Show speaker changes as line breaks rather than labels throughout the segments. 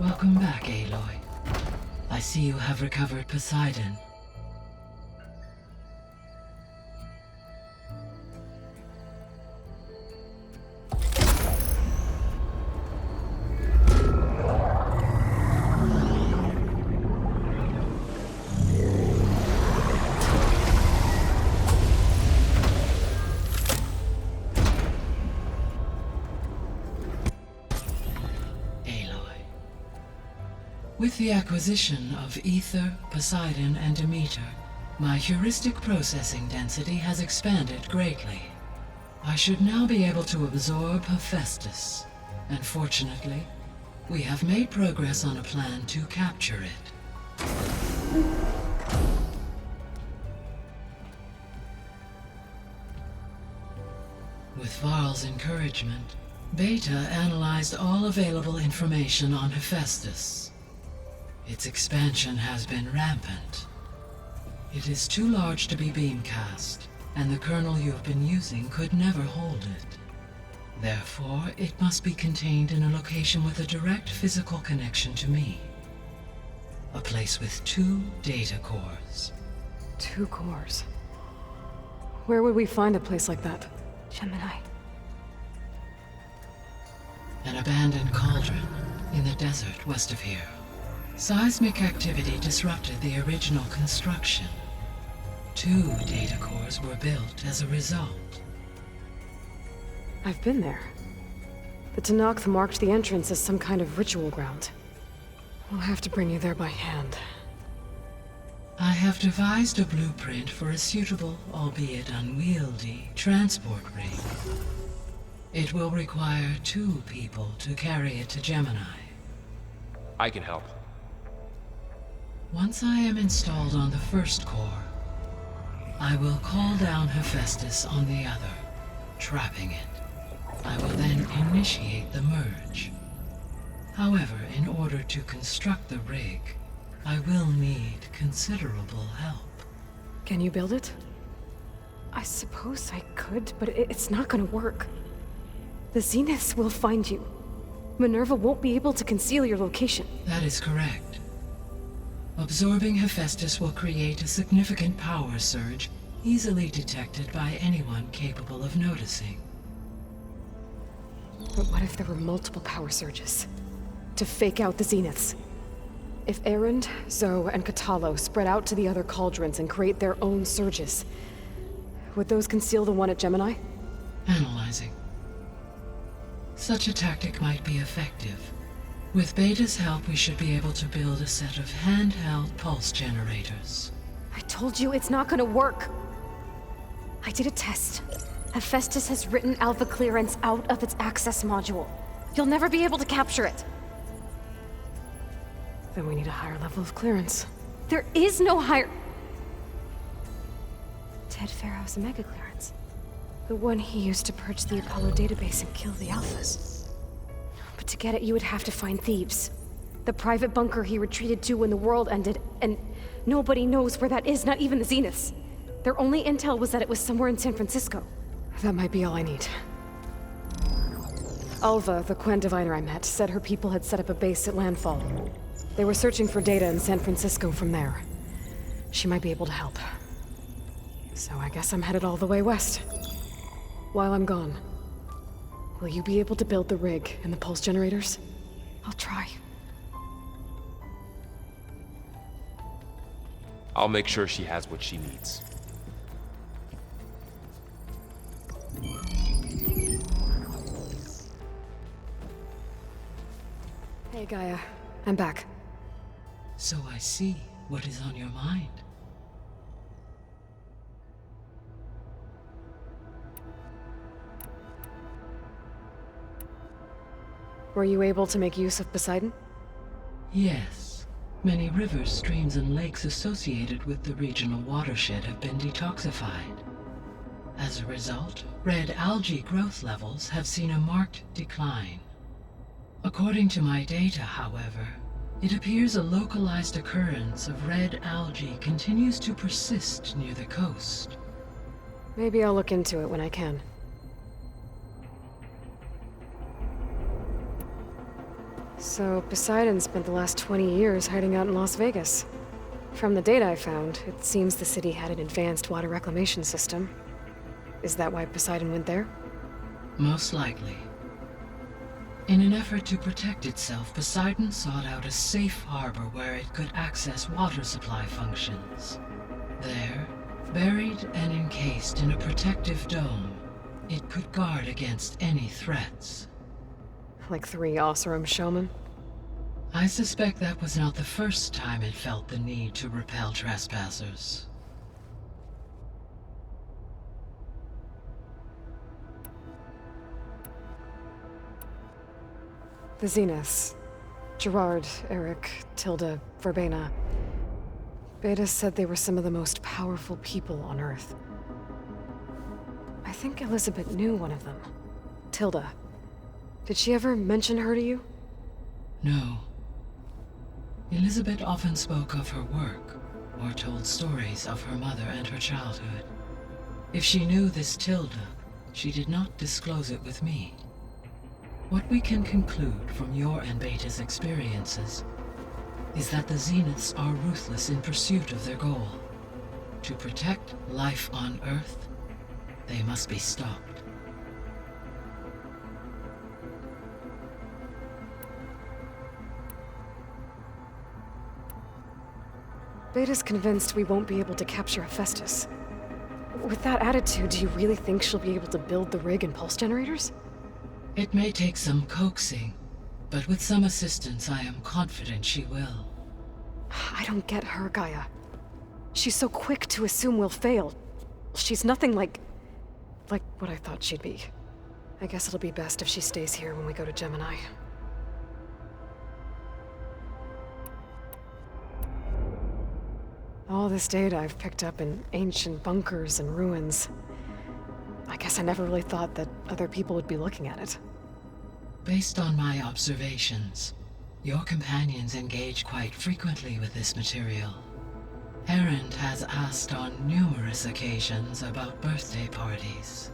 Welcome back, Aloy. I see you have recovered Poseidon. With the acquisition of Ether, Poseidon, and Demeter, my heuristic processing density has expanded greatly. I should now be able to absorb Hephaestus, and fortunately, we have made progress on a plan to capture it. With Varl's encouragement, Beta analyzed all available information on Hephaestus. Its expansion has been rampant. It is too large to be beamcast, and the kernel you have been using could never hold it. Therefore, it must be contained in a location with a direct physical connection to me. A place with 2 data cores.
2 cores? Where would we find a place like that?
Gemini.
An abandoned cauldron in the desert west of here. Seismic activity disrupted the original construction. 2 data cores were built as a result.
I've been there. The Tenakth marked the entrance as some kind of ritual ground. We'll have to bring you there by hand.
I have devised a blueprint for a suitable, albeit unwieldy, transport rig. It will require 2 people to carry it to Gemini.
I can help.
Once I am installed on the first core, I will call down Hephaestus on the other, trapping it. I will then initiate the merge. However, in order to construct the rig, I will need considerable help.
Can you build it? I suppose I could, but it's not gonna work. The Zeniths will find you. Minerva won't be able to conceal your location.
That is correct. Absorbing Hephaestus will create a significant power surge, easily detected by anyone capable of noticing.
But what if there were multiple power surges? To fake out the Zeniths? If Erend, Zoe, and Katalo spread out to the other cauldrons and create their own surges, would those conceal the one at Gemini?
Analyzing. Such a tactic might be effective. With Beta's help, we should be able to build a set of handheld pulse generators.
I told you it's not gonna work! I did a test. Hephaestus has written Alpha clearance out of its access module. You'll never be able to capture it. Then we need a higher level of clearance. There is no higher...
Ted Pharaoh's mega clearance.
The one he used to purge the Apollo database and kill the Alphas. But to get it, you would have to find Thebes. The private bunker he retreated to when the world ended, and nobody knows where that is, not even the Zeniths. Their only intel was that it was somewhere in San Francisco. That might be all I need. Alva, the Quen diviner I met, said her people had set up a base at landfall. They were searching for data in San Francisco from there. She might be able to help. So I guess I'm headed all the way west. While I'm gone, will you be able to build the rig and the pulse generators?
I'll try.
I'll make sure she has what she needs.
Hey, Gaia. I'm back.
So I see what is on your mind.
Were you able to make use of Poseidon?
Yes. Many rivers, streams, and lakes associated with the regional watershed have been detoxified. As a result, red algae growth levels have seen a marked decline. According to my data, however, it appears a localized occurrence of red algae continues to persist near the coast.
Maybe I'll look into it when I can. So Poseidon spent the last 20 years hiding out in Las Vegas. From the data I found, it seems the city had an advanced water reclamation system. Is that why Poseidon went there?
Most likely. In an effort to protect itself, Poseidon sought out a safe harbor where it could access water supply functions. There, buried and encased in a protective dome, it could guard against any threats.
Like 3 Oseram showmen?
I suspect that was not the first time it felt the need to repel trespassers.
The Zeniths. Gerard, Eric, Tilda, Verbena. Beta said they were some of the most powerful people on Earth. I think Elizabeth knew one of them. Tilda. Did she ever mention her to you?
No. Elizabeth often spoke of her work, or told stories of her mother and her childhood. If she knew this Tilda, she did not disclose it with me. What we can conclude from your and Beta's experiences is that the Zeniths are ruthless in pursuit of their goal. To protect life on Earth, they must be stopped.
Beta's convinced we won't be able to capture Hephaestus. With that attitude, do you really think she'll be able to build the rig and pulse generators?
It may take some coaxing, but with some assistance I am confident she will.
I don't get her, Gaia. She's so quick to assume we'll fail. She's nothing like what I thought she'd be. I guess it'll be best if she stays here when we go to Gemini. All this data I've picked up in ancient bunkers and ruins. I guess I never really thought that other people would be looking at it.
Based on my observations, your companions engage quite frequently with this material. Erend has asked on numerous occasions about birthday parties.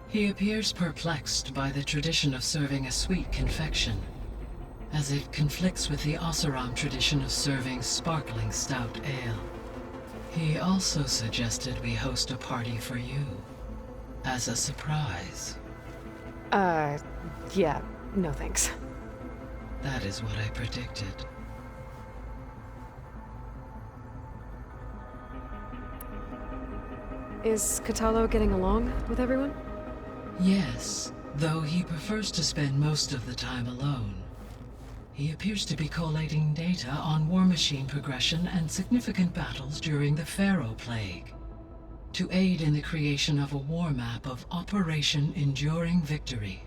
He appears perplexed by the tradition of serving a sweet confection, as it conflicts with the Oseram tradition of serving sparkling stout ale. He also suggested we host a party for you, as a surprise.
Yeah, no thanks.
That is what I predicted.
Is Catalo getting along with everyone?
Yes, though he prefers to spend most of the time alone. He appears to be collating data on war machine progression and significant battles during the Pharaoh Plague, to aid in the creation of a war map of Operation Enduring Victory.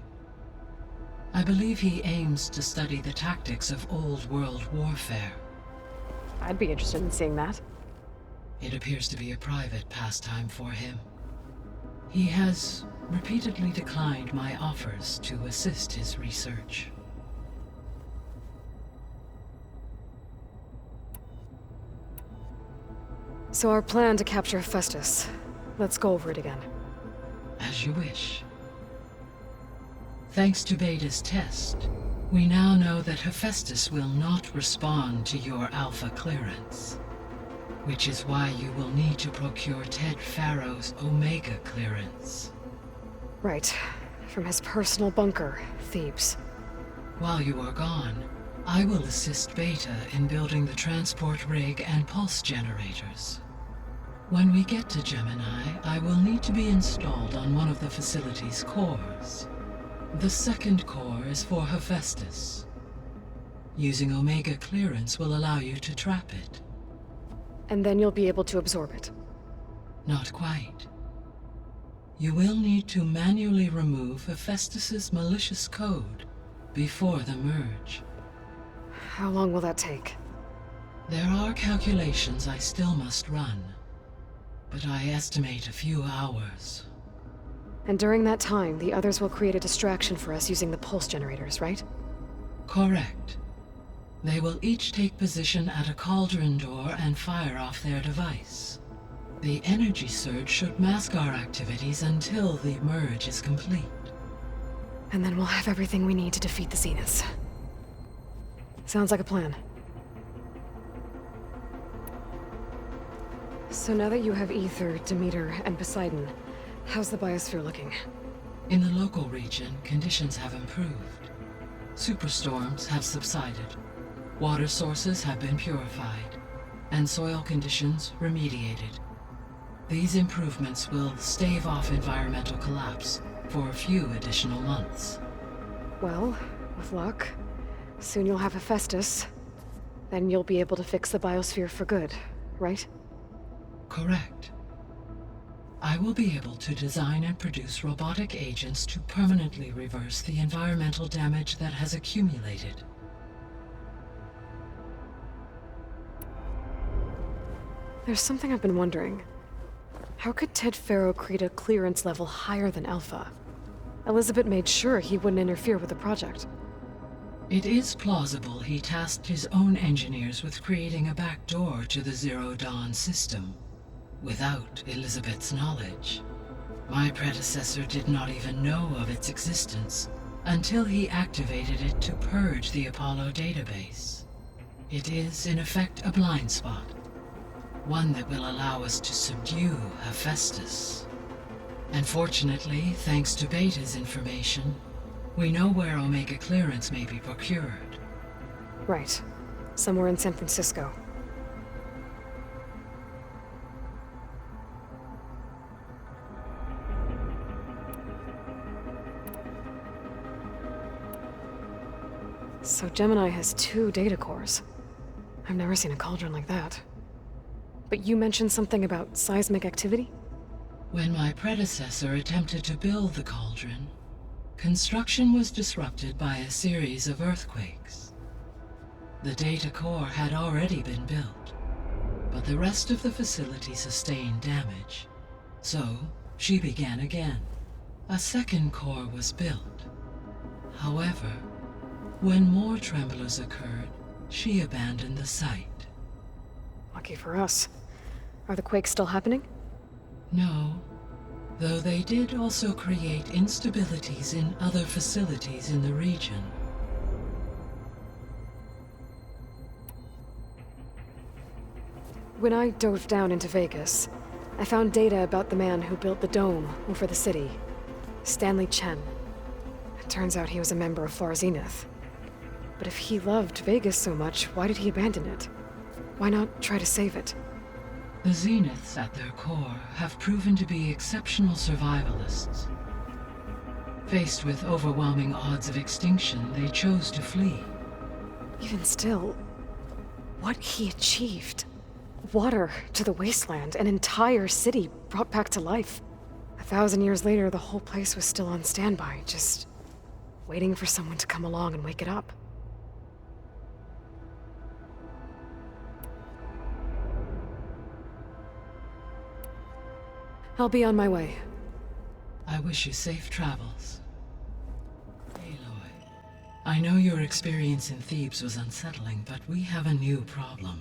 I believe he aims to study the tactics of old world warfare.
I'd be interested in seeing that.
It appears to be a private pastime for him. He has repeatedly declined my offers to assist his research.
So our plan to capture Hephaestus. Let's go over it again.
As you wish. Thanks to Beta's test, we now know that Hephaestus will not respond to your Alpha clearance, which is why you will need to procure Ted Pharaoh's Omega clearance.
Right. From his personal bunker, Thebes.
While you are gone, I will assist Beta in building the transport rig and pulse generators. When we get to Gemini, I will need to be installed on one of the facility's cores. The second core is for Hephaestus. Using Omega clearance will allow you to trap it.
And then you'll be able to absorb it.
Not quite. You will need to manually remove Hephaestus's malicious code before the merge.
How long will that take?
There are calculations I still must run, but I estimate a few hours.
And during that time, the others will create a distraction for us using the pulse generators, right?
Correct. They will each take position at a cauldron door and fire off their device. The energy surge should mask our activities until the merge is complete.
And then we'll have everything we need to defeat the Zeniths. Sounds like a plan. So now that you have Ether, Demeter, and Poseidon, how's the biosphere looking?
In the local region, conditions have improved. Superstorms have subsided. Water sources have been purified, and soil conditions remediated. These improvements will stave off environmental collapse for a few additional months.
Well, with luck, soon you'll have Hephaestus. Then you'll be able to fix the biosphere for good, right?
Correct. I will be able to design and produce robotic agents to permanently reverse the environmental damage that has accumulated.
There's something I've been wondering. How could Ted Faro create a clearance level higher than Alpha? Elizabeth made sure he wouldn't interfere with the project.
It is plausible he tasked his own engineers with creating a backdoor to the Zero Dawn system, without Elizabeth's knowledge. My predecessor did not even know of its existence until he activated it to purge the Apollo database. It is, in effect, a blind spot. One that will allow us to subdue Hephaestus. And fortunately, thanks to Beta's information, we know where Omega clearance may be procured.
Right. Somewhere in San Francisco. So Gemini has 2 data cores. I've never seen a cauldron like that. But you mentioned something about seismic activity?
When my predecessor attempted to build the cauldron, construction was disrupted by a series of earthquakes. The data core had already been built, but the rest of the facility sustained damage. So, she began again. A second core was built. However, when more tremblers occurred, she abandoned the site.
Lucky for us. Are the quakes still happening?
No, though they did also create instabilities in other facilities in the region.
When I dove down into Vegas, I found data about the man who built the dome over the city, Stanley Chen. It turns out he was a member of Far Zenith. But if he loved Vegas so much, why did he abandon it? Why not try to save it?
The Zeniths at their core have proven to be exceptional survivalists. Faced with overwhelming odds of extinction, they chose to flee.
Even still, what he achieved. Water to the wasteland, an entire city brought back to life. 1,000 years later, the whole place was still on standby, just waiting for someone to come along and wake it up. I'll be on my way.
I wish you safe travels. Aloy, I know your experience in Thebes was unsettling, but we have a new problem.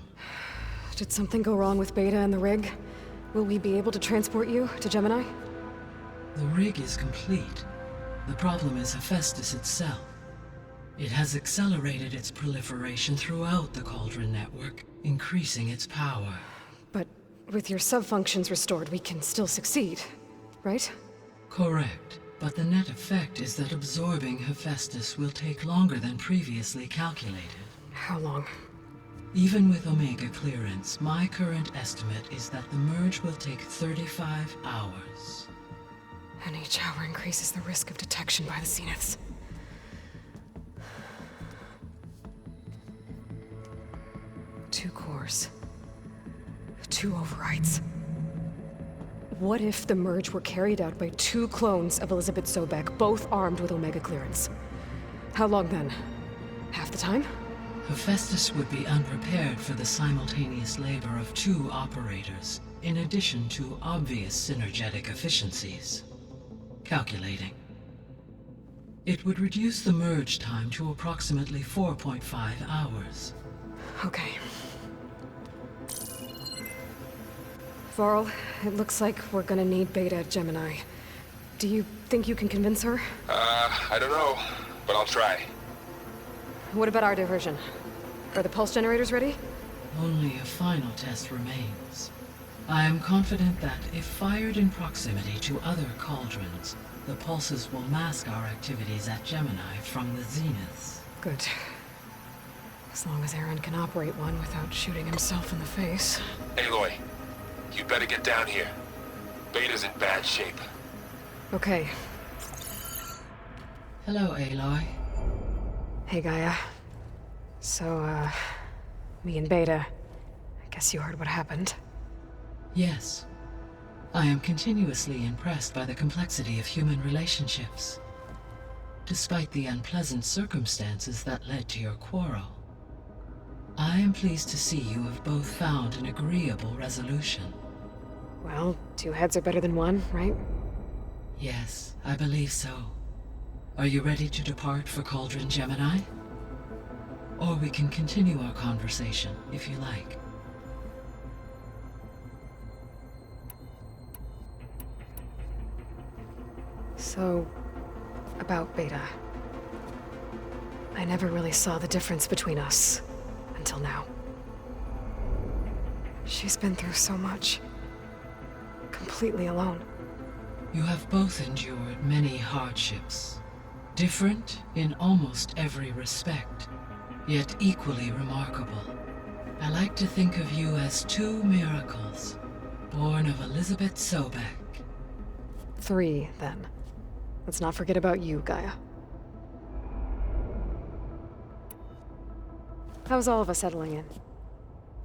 Did something go wrong with Beta and the rig? Will we be able to transport you to Gemini?
The rig is complete. The problem is Hephaestus itself. It has accelerated its proliferation throughout the Cauldron network, increasing its power.
But with your sub-functions restored, we can still succeed, right?
Correct, but the net effect is that absorbing Hephaestus will take longer than previously calculated.
How long?
Even with Omega clearance, my current estimate is that the merge will take 35 hours.
And each hour increases the risk of detection by the Zeniths. Two cores. 2 overrides. What if the merge were carried out by 2 clones of Elizabeth Sobek, both armed with Omega clearance? How long then? Half the time?
Hephaestus would be unprepared for the simultaneous labor of 2 operators, in addition to obvious synergetic efficiencies. Calculating. It would reduce the merge time to approximately 4.5 hours.
Okay. Varl, it looks like we're gonna need Beta at Gemini. Do you think you can convince her?
I don't know, but I'll try.
What about our diversion? Are the pulse generators ready?
Only a final test remains. I am confident that if fired in proximity to other cauldrons, the pulses will mask our activities at Gemini from the Zeniths.
Good. As long as Aaron can operate one without shooting himself in the face.
Aloy, you better get down here. Beta's in bad shape.
Okay.
Hello, Aloy.
Hey, Gaia. So, me and Beta. I guess you heard what happened.
Yes. I am continuously impressed by the complexity of human relationships. Despite the unpleasant circumstances that led to your quarrel, I am pleased to see you have both found an agreeable resolution.
Well, two heads are better than one, right?
Yes, I believe so. Are you ready to depart for Cauldron Gemini? Or we can continue our conversation, if you like.
So, about Beta. I never really saw the difference between us, until now. She's been through so much. Completely alone.
You have both endured many hardships. Different in almost every respect, yet equally remarkable. I like to think of you as two miracles, born of Elizabeth Sobek.
3, then. Let's not forget about you, Gaia. How's all of us settling in?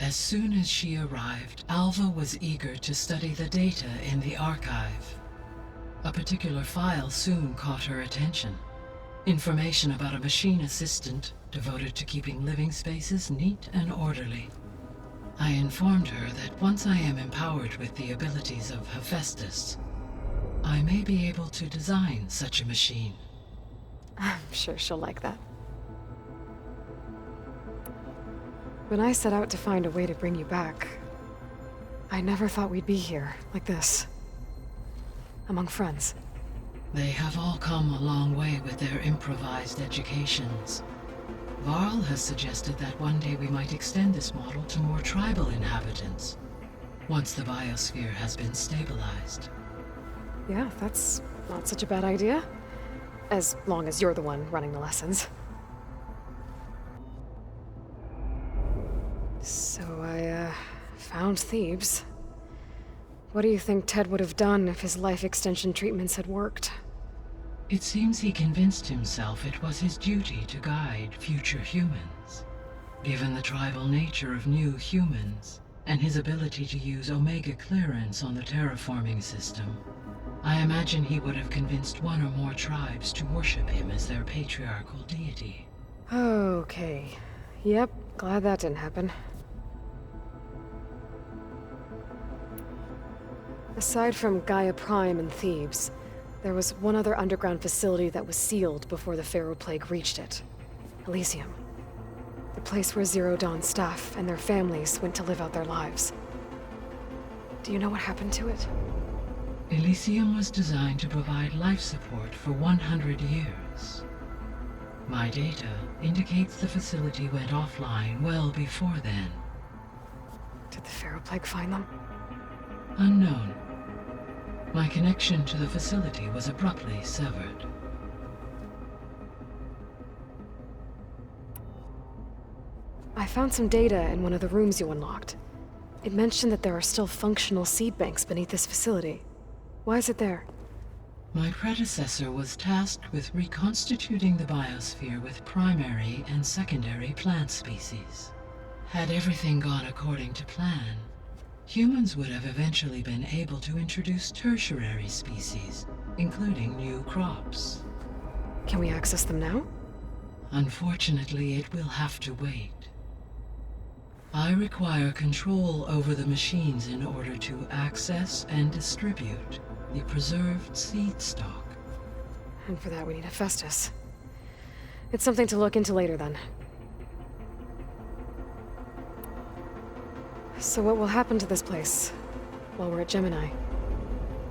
As soon as she arrived, Alva was eager to study the data in the archive. A particular file soon caught her attention. Information about a machine assistant devoted to keeping living spaces neat and orderly. I informed her that once I am empowered with the abilities of Hephaestus, I may be able to design such a machine.
I'm sure she'll like that. When I set out to find a way to bring you back, I never thought we'd be here, like this. Among friends.
They have all come a long way with their improvised educations. Varl has suggested that one day we might extend this model to more tribal inhabitants, once the biosphere has been stabilized.
Yeah, that's not such a bad idea. As long as you're the one running the lessons. So I, found Thebes. What do you think Ted would have done if his life extension treatments had worked?
It seems he convinced himself it was his duty to guide future humans. Given the tribal nature of new humans, and his ability to use Omega clearance on the terraforming system, I imagine he would have convinced one or more tribes to worship him as their patriarchal deity.
Okay. Yep, glad that didn't happen. Aside from Gaia Prime and Thebes, there was one other underground facility that was sealed before the Pharaoh Plague reached it. Elysium. The place where Zero Dawn staff and their families went to live out their lives. Do you know what happened to it?
Elysium was designed to provide life support for 100 years. My data indicates the facility went offline well before then.
Did the Pharaoh Plague find them?
Unknown. My connection to the facility was abruptly severed.
I found some data in one of the rooms you unlocked. It mentioned that there are still functional seed banks beneath this facility. Why is it there?
My predecessor was tasked with reconstituting the biosphere with primary and secondary plant species. Had everything gone according to plan, humans would have eventually been able to introduce tertiary species, including new crops.
Can we access them now?
Unfortunately, it will have to wait. I require control over the machines in order to access and distribute the preserved seed stock.
And for that we need Hephaestus. It's something to look into later then. So what will happen to this place while we're at Gemini?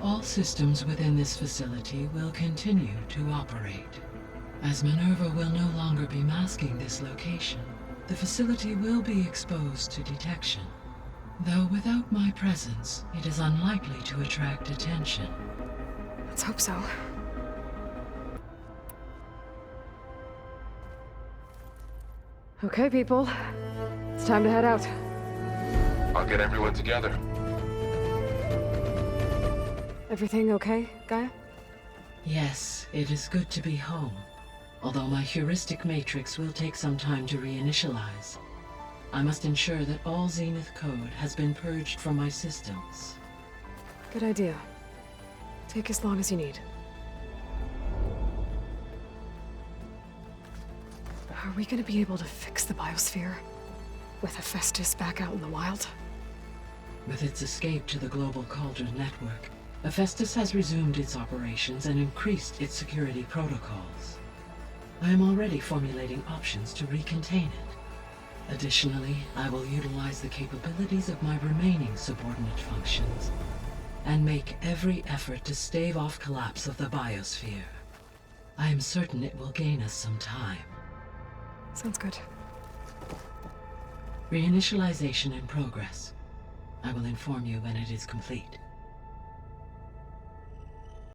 All systems within this facility will continue to operate. As Minerva will no longer be masking this location, the facility will be exposed to detection. Though without my presence, it is unlikely to attract attention.
Let's hope so. Okay, people. It's time to head out.
I'll get everyone together.
Everything okay, Gaia?
Yes, it is good to be home. Although my heuristic matrix will take some time to reinitialize. I must ensure that all Zenith code has been purged from my systems.
Good idea. Take as long as you need. Are we gonna be able to fix the biosphere? With Hephaestus back out in the wild?
With its escape to the global Cauldron network, Hephaestus has resumed its operations and increased its security protocols. I am already formulating options to recontain it. Additionally, I will utilize the capabilities of my remaining subordinate functions and make every effort to stave off collapse of the biosphere. I am certain it will gain us some time.
Sounds good.
Reinitialization in progress. I will inform you when it is complete.